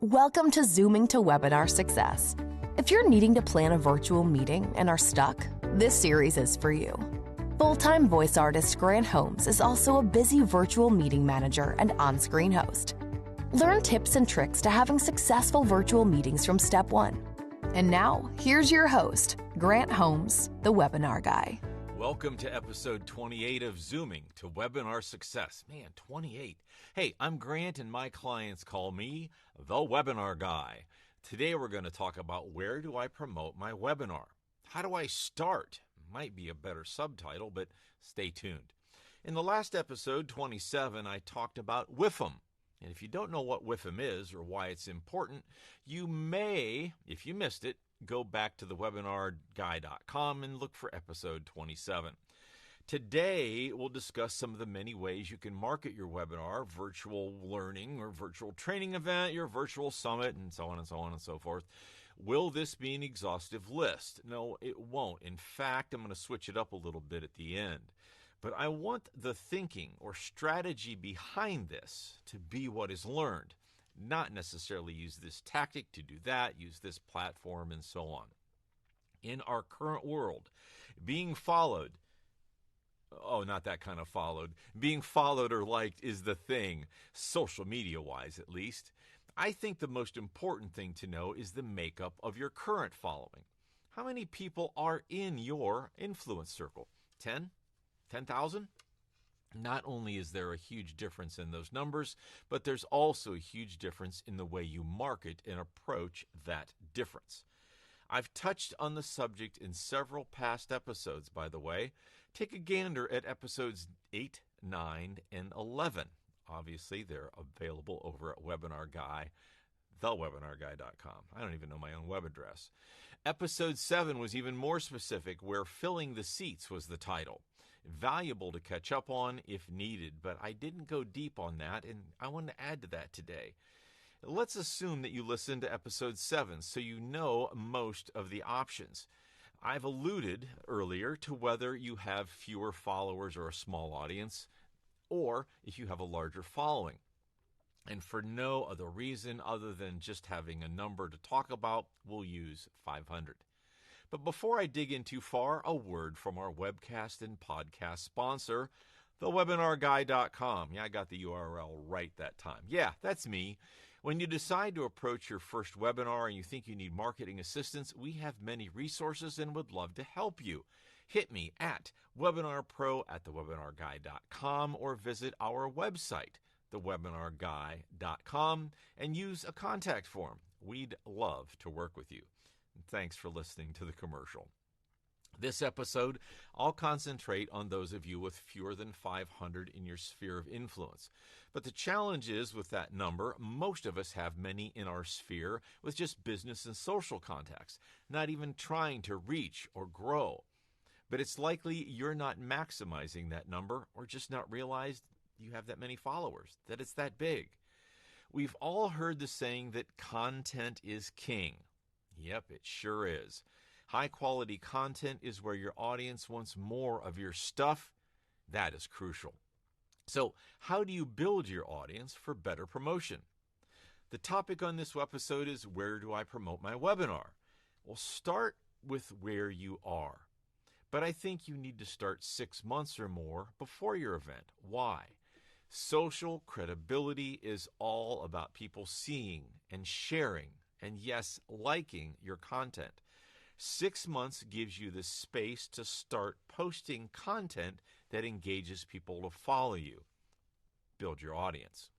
Welcome to Zooming to Webinar Success. If you're needing to plan a virtual meeting and are stuck, this series is for you. Full-time voice artist Grant Holmes is also a busy virtual meeting manager and on-screen host. Learn tips and tricks to having successful virtual meetings from step one. And now, here's your host, Grant Holmes, the Webinar Guy. Welcome to episode 28 of Zooming to Webinar Success. Man, 28. Hey, I'm Grant and my clients call me the Webinar Guy. Today we're going to talk about where do I promote my webinar? How do I start? Might be a better subtitle, but stay tuned. In the last episode, 27, I talked about WIFM. And if you don't know what WIFM is or why it's important, you may, if you missed it, go back to thewebinarguy.com and look for episode 27. Today, we'll discuss some of the many ways you can market your webinar, virtual learning or virtual training event, your virtual summit, and so on and so on and so forth. Will this be an exhaustive list? No, it won't. In fact, I'm going to switch it up a little bit at the end. But I want the thinking or strategy behind this to be what is learned. Not necessarily use this tactic to do that, use this platform, and so on. In our current world, being followed, not that kind of followed, being followed or liked is the thing, social media-wise at least. I think the most important thing to know is the makeup of your current following. How many people are in your influence circle? 10? 10,000? Not only is there a huge difference in those numbers, but there's also a huge difference in the way you market and approach that difference. I've touched on the subject in several past episodes, by the way. Take a gander at episodes 8, 9, and 11. Obviously, they're available over at Webinar Guy, thewebinarguy.com. I don't even know my own web address. Episode 7 was even more specific, where filling the seats was the title. Valuable to catch up on if needed, but I didn't go deep on that, and I want to add to that today. Let's assume that you listened to episode 7, so you know most of the options. I've alluded earlier to whether you have fewer followers or a small audience, or if you have a larger following. And for no other reason other than just having a number to talk about, we'll use 500. But before I dig in too far, a word from our webcast and podcast sponsor, thewebinarguy.com. Yeah, I got the URL right that time. Yeah, that's me. When you decide to approach your first webinar and you think you need marketing assistance, we have many resources and would love to help you. Hit me at webinarpro@thewebinarguy.com or visit our website, thewebinarguy.com, and use a contact form. We'd love to work with you. Thanks for listening to the commercial. This episode, I'll concentrate on those of you with fewer than 500 in your sphere of influence. But the challenge is with that number, most of us have many in our sphere with just business and social contacts, not even trying to reach or grow. But it's likely you're not maximizing that number or just not realized you have that many followers, that it's that big. We've all heard the saying that content is king. Yep, it sure is. High-quality content is where your audience wants more of your stuff. That is crucial. So, how do you build your audience for better promotion? The topic on this episode is, where do I promote my webinar? Well, start with where you are. But I think you need to start 6 months or more before your event. Why? Social credibility is all about people seeing and sharing and yes, liking your content. 6 months gives you the space to start posting content that engages people to follow you. Build your audience.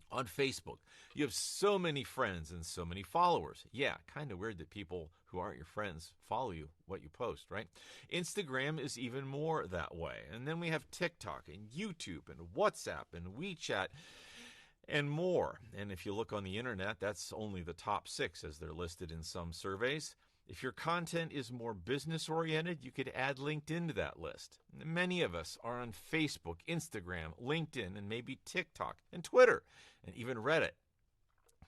On Facebook, you have so many friends and so many followers. Yeah, kind of weird that people who aren't your friends follow you, what you post, right? Instagram is even more that way. And then we have TikTok and YouTube and WhatsApp and WeChat and more. And if you look on the internet, that's only the top 6 as they're listed in some surveys. If your content is more business-oriented, you could add LinkedIn to that list. Many of us are on Facebook, Instagram, LinkedIn, and maybe TikTok, and Twitter, and even Reddit.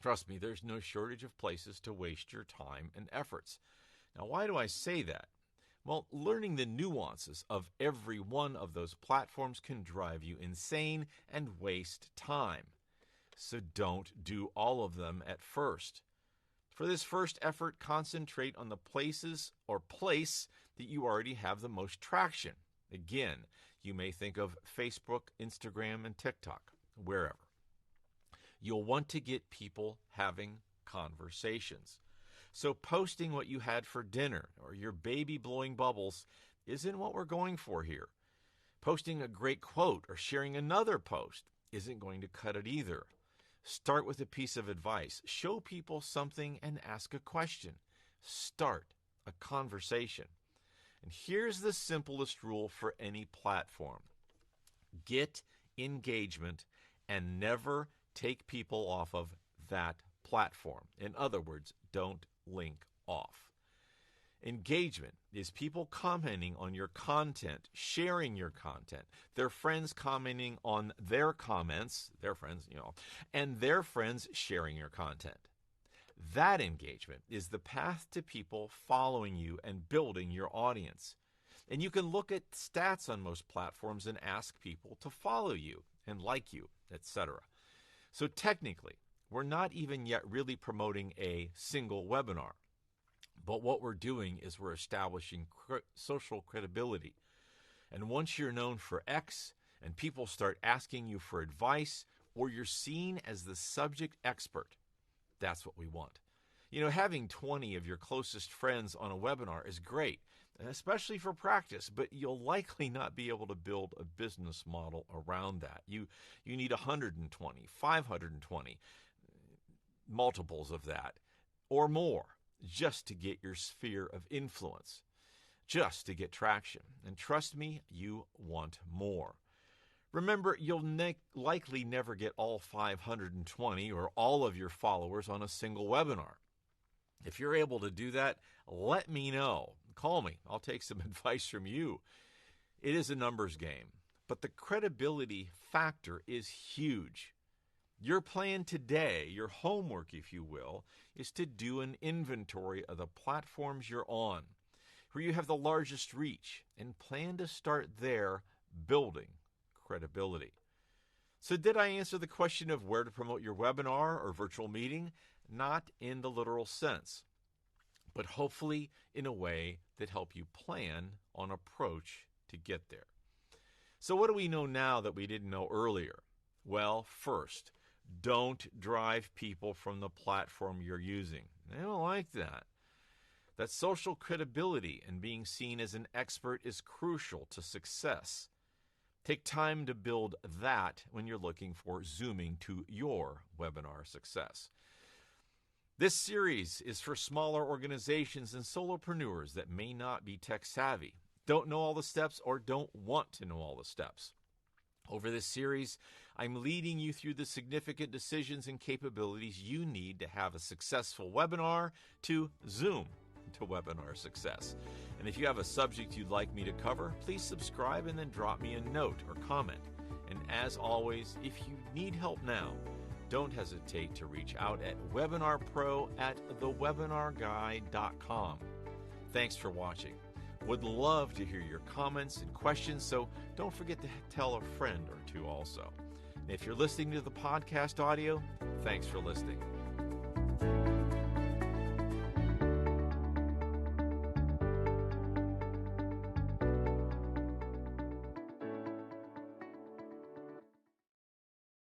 Trust me, there's no shortage of places to waste your time and efforts. Now, why do I say that? Well, learning the nuances of every one of those platforms can drive you insane and waste time. So don't do all of them at first. For this first effort, concentrate on the places or place that you already have the most traction. Again, you may think of Facebook, Instagram, and TikTok, wherever. You'll want to get people having conversations. So posting what you had for dinner or your baby blowing bubbles isn't what we're going for here. Posting a great quote or sharing another post isn't going to cut it either. Start with a piece of advice. Show people something and ask a question. Start a conversation. And here's the simplest rule for any platform. Get engagement and never take people off of that platform. In other words, don't link off. Engagement is people commenting on your content, sharing your content, their friends commenting on their comments, their friends, and their friends sharing your content. That engagement is the path to people following you and building your audience. And you can look at stats on most platforms and ask people to follow you and like you, etc. So technically, we're not even yet really promoting a single webinar. But what we're doing is we're establishing social credibility. And once you're known for X and people start asking you for advice or you're seen as the subject expert, that's what we want. Having 20 of your closest friends on a webinar is great, especially for practice, but you'll likely not be able to build a business model around that. You need 120, 520, multiples of that, or more, just to get your sphere of influence, just to get traction. And trust me, you want more. Remember, you'll likely never get all 520 or all of your followers on a single webinar. If you're able to do that, let me know. Call me. I'll take some advice from you. It is a numbers game, but the credibility factor is huge. Your plan today, your homework, if you will, is to do an inventory of the platforms you're on, where you have the largest reach, and plan to start there building credibility. So did I answer the question of where to promote your webinar or virtual meeting? Not in the literal sense, but hopefully in a way that help you plan on approach to get there. So what do we know now that we didn't know earlier? Well, first, don't drive people from the platform you're using. They don't like that. That social credibility and being seen as an expert is crucial to success. Take time to build that when you're looking for zooming to your webinar success. This series is for smaller organizations and solopreneurs that may not be tech savvy, don't know all the steps, or don't want to know all the steps. Over this series, I'm leading you through the significant decisions and capabilities you need to have a successful webinar to zoom to webinar success. And if you have a subject you'd like me to cover, please subscribe and then drop me a note or comment. And as always, if you need help now, don't hesitate to reach out at webinarpro@thewebinarguy.com. Thanks for watching. Would love to hear your comments and questions, so don't forget to tell a friend or two also. And if you're listening to the podcast audio, thanks for listening.